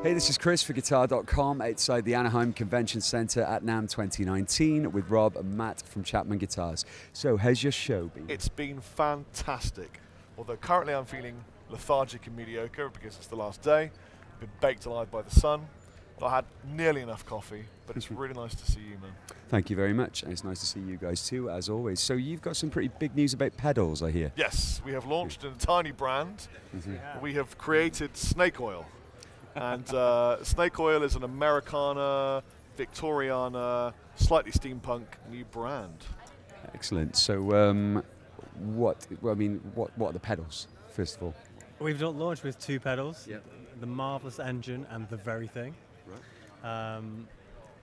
Hey, this is Chris for Guitar.com outside the Anaheim Convention Center at NAMM 2019 with Rob and Matt from Chapman Guitars. So, how's your show been? It's been fantastic. Although currently I'm feeling lethargic and mediocre because it's the last day. I've been baked alive by the sun. I had nearly enough coffee, but it's really nice to see you, man. Thank you very much, and it's nice to see you guys too, as always. So you've got some pretty big news about pedals, I hear. Yes, we have launched a tiny brand. We have created Snake Oil. And Snake Oil is an Americana, Victoriana, slightly steampunk new brand. Excellent. So what are the pedals, first of all? We've launched with two pedals, Yep. the Marvelous Engine and the Very Thing. Right.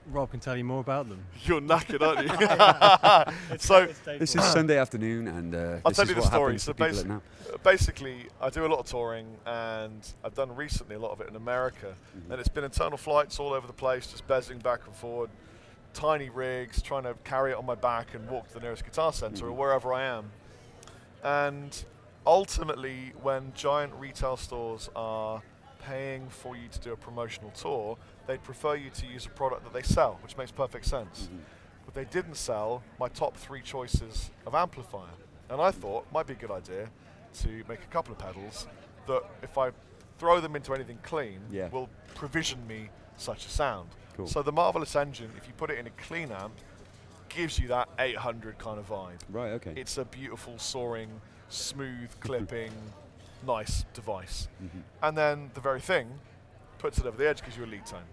Rob can tell you more about them. You're knackered, aren't you? So This is Sunday afternoon, and I'll this tell is you the what story. happens So to people at NAMM. basically, I do a lot of touring, and I've done recently a lot of it in America. And it's been internal flights all over the place, just bezzing back and forward, tiny rigs, trying to carry it on my back and walk to the nearest guitar center or wherever I am. And ultimately, when giant retail stores are paying for you to do a promotional tour, they'd prefer you to use a product that they sell, which makes perfect sense. But they didn't sell my top 3 choices of amplifier. And I thought it might be a good idea to make a couple of pedals that, if I throw them into anything clean, will provision me such a sound. Cool. So the Marvelous Engine, if you put it in a clean amp, gives you that 800 kind of vibe. Right, okay. It's a beautiful, soaring, smooth, clipping, nice device. And then the Very Thing puts it over the edge, gives you a lead tone.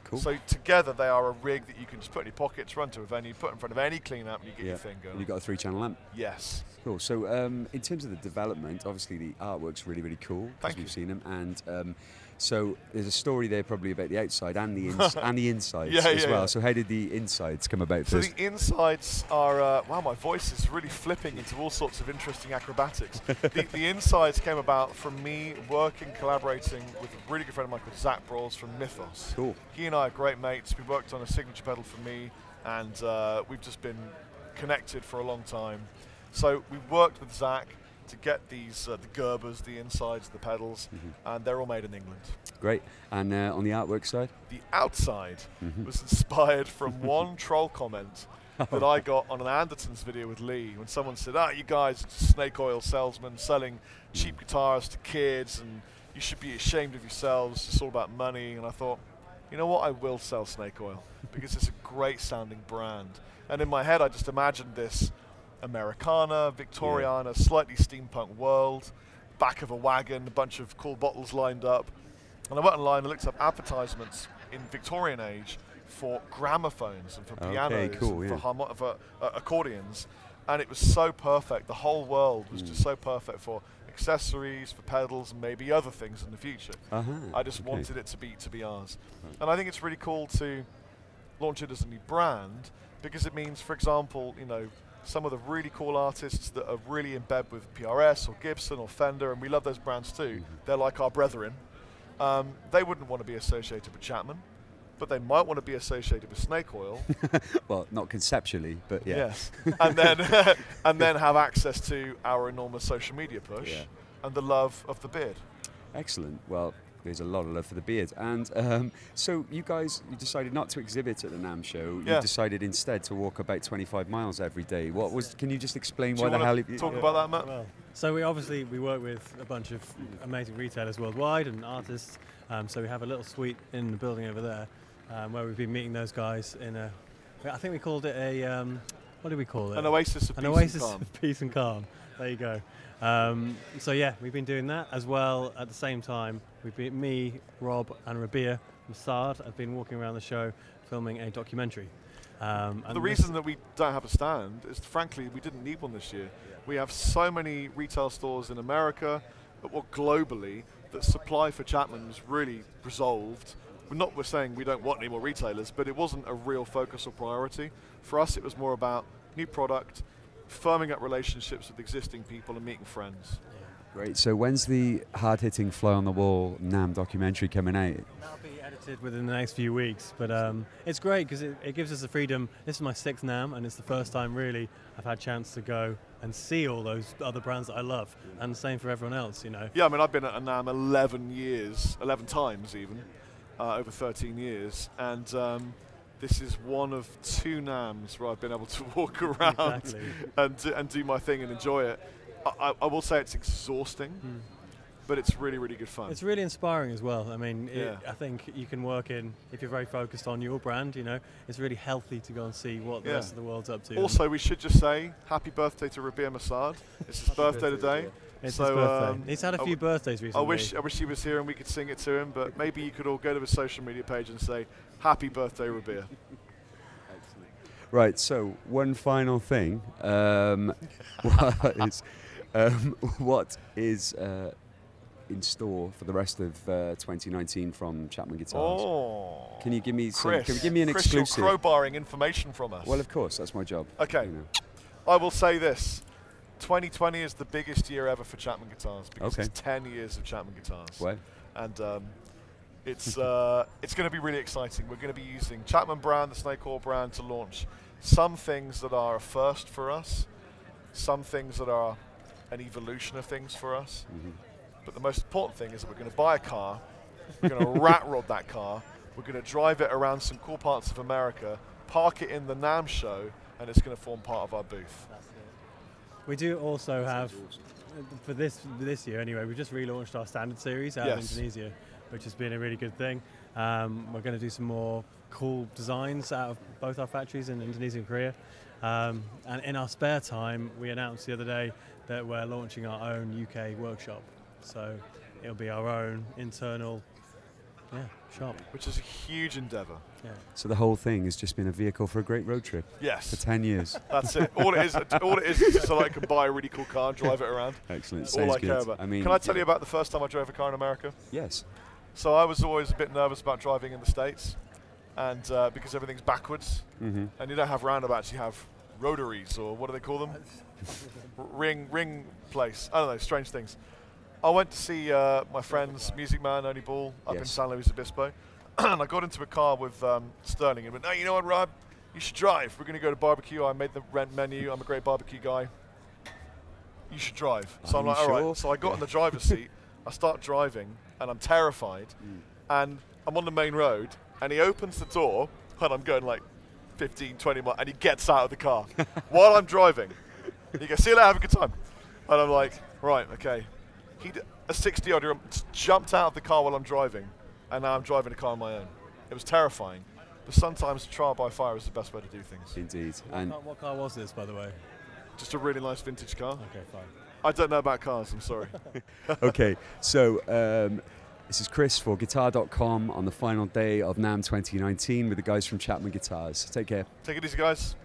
Cool. So together they are a rig that you can just put in your pockets, run to a venue, put in front of any clean amp, and you get your thing going. You've got a 3-channel amp. Yes. Cool. So in terms of the development, obviously the artwork's really, really cool, because we've seen them. And so there's a story there probably about the outside and the and the insides as well. So how did the insides come about So first? the insides are, wow, my voice is really flipping into all sorts of interesting acrobatics. the insides came about from me working, collaborating with a really good friend of mine called Zach Brawls from Mythos. Cool. He and I are great mates. We worked on a signature pedal for me, and we've just been connected for a long time. So we worked with Zach to get these, the Gerbers, the insides, the pedals, and they're all made in England. Great. And on the artwork side? The outside was inspired from one troll comment that I got on an Andertons video with Lee, when someone said, you guys are just Snake Oil salesmen selling cheap guitars to kids, and you should be ashamed of yourselves, it's all about money. And I thought, you know what, I will sell Snake Oil, because it's a great sounding brand. And in my head I just imagined this Americana, Victoriana, slightly steampunk world, back of a wagon, a bunch of cool bottles lined up. And I went online and looked up advertisements in Victorian age for gramophones and for pianos and for accordions. And it was so perfect. The whole world was just so perfect for accessories, for pedals, and maybe other things in the future. I just wanted it to be ours. And I think it's really cool to launch it as a new brand, because it means, for example, you know, some of the really cool artists that are really in bed with PRS or Gibson or Fender, and we love those brands too, they're like our brethren. They wouldn't want to be associated with Chapman, but they might want to be associated with Snake Oil. Well, not conceptually, but yeah. Yes. And then and then have access to our enormous social media push and the love of the beard. Excellent. Well, there's a lot of love for the beard. And so you decided not to exhibit at the NAMM show. You decided instead to walk about 25 miles every day. What was? Can you just explain why the hell? Talk about that, Matt. Well, so we work with a bunch of amazing retailers worldwide and artists. So we have a little suite in the building over there, where we've been meeting those guys in a. I think we called it a. What do we call it? An oasis of peace and calm. There you go. So yeah, we've been doing that as well. At the same time, me, Rob, and Rabia Massad have been walking around the show filming a documentary. And the reason that we don't have a stand is, frankly, we didn't need one this year. We have so many retail stores in America, or globally, that supply for Chapman was really resolved. We're saying we don't want any more retailers, but it wasn't a real focus or priority. For us, it was more about new product, firming up relationships with existing people, and meeting friends. Great. So when's the hard-hitting fly-on-the-wall NAMM documentary coming out? That'll be edited expected within the next few weeks, but it's great because it gives us the freedom. This is my 6th NAMM, and it's the first time really I've had a chance to go and see all those other brands that I love, and the same for everyone else, you know. Yeah, I mean, I've been at a NAMM 11 times even, over 13 years, and this is one of 2 NAMMs where I've been able to walk around and do my thing and enjoy it. I will say it's exhausting. But it's really, really good fun. It's really inspiring as well. I mean, I think you can work in, if you're very focused on your brand, you know, it's really healthy to go and see what the rest of the world's up to. Also, we should just say happy birthday to Rabia Massad. It's his birthday today. It's his birthday. He's had a few birthdays recently. I wish he was here and we could sing it to him, but maybe you could all go to his social media page and say, happy birthday, Rabia. Right, so one final thing. What is in store for the rest of 2019 from Chapman Guitars? Oh, can you give me Chris, can you give me an exclusive? You're crowbarring information from us. Well, of course, that's my job. Okay, you know. I will say this: 2020 is the biggest year ever for Chapman Guitars because it's 10 years of Chapman Guitars. Well, and it's going to be really exciting. We're going to be using Chapman brand, the Snake Oil brand, to launch some things that are a first for us, some things that are an evolution of things for us. But the most important thing is that we're going to buy a car, we're going to rat rod that car, we're going to drive it around some cool parts of America, park it in the NAMM show, and it's going to form part of our booth. We do also have, for this year anyway, we've just relaunched our standard series out of Indonesia, which has been a really good thing. We're going to do some more cool designs out of both our factories in Indonesia and Korea. And in our spare time, we announced the other day that we're launching our own UK workshop. So it'll be our own internal shop. Which is a huge endeavour. Yeah. So the whole thing has just been a vehicle for a great road trip. Yes. For 10 years. That's it. All it is just so I can buy a really cool car and drive it around. Excellent. That's all I care about. I mean, can I tell you about the first time I drove a car in America? Yes. So I was always a bit nervous about driving in the States, and because everything's backwards, and you don't have roundabouts, you have rotaries, or what do they call them? ring place. I don't know, strange things. I went to see my friend's Music Man, Only Ball, up in San Luis Obispo, and I got into a car with Sterling and went, no, you know what, Rob? You should drive. We're going to go to barbecue. I made the rent menu. I'm a great barbecue guy. You should drive. So I'm like, all right. So I got in the driver's seat. I start driving, and I'm terrified. And I'm on the main road, and he opens the door, and I'm going like 15, 20 miles, and he gets out of the car while I'm driving. He goes, see you later, have a good time. And I'm like, right, okay. A 60-odd-year-old jumped out of the car while I'm driving, and now I'm driving a car on my own. It was terrifying. But sometimes trial by fire is the best way to do things. Indeed. And what car was this, by the way? Just a really nice vintage car. Okay, fine. I don't know about cars, I'm sorry. Okay, so this is Chris for Guitar.com on the final day of NAMM 2019 with the guys from Chapman Guitars. Take care. Take it easy, guys.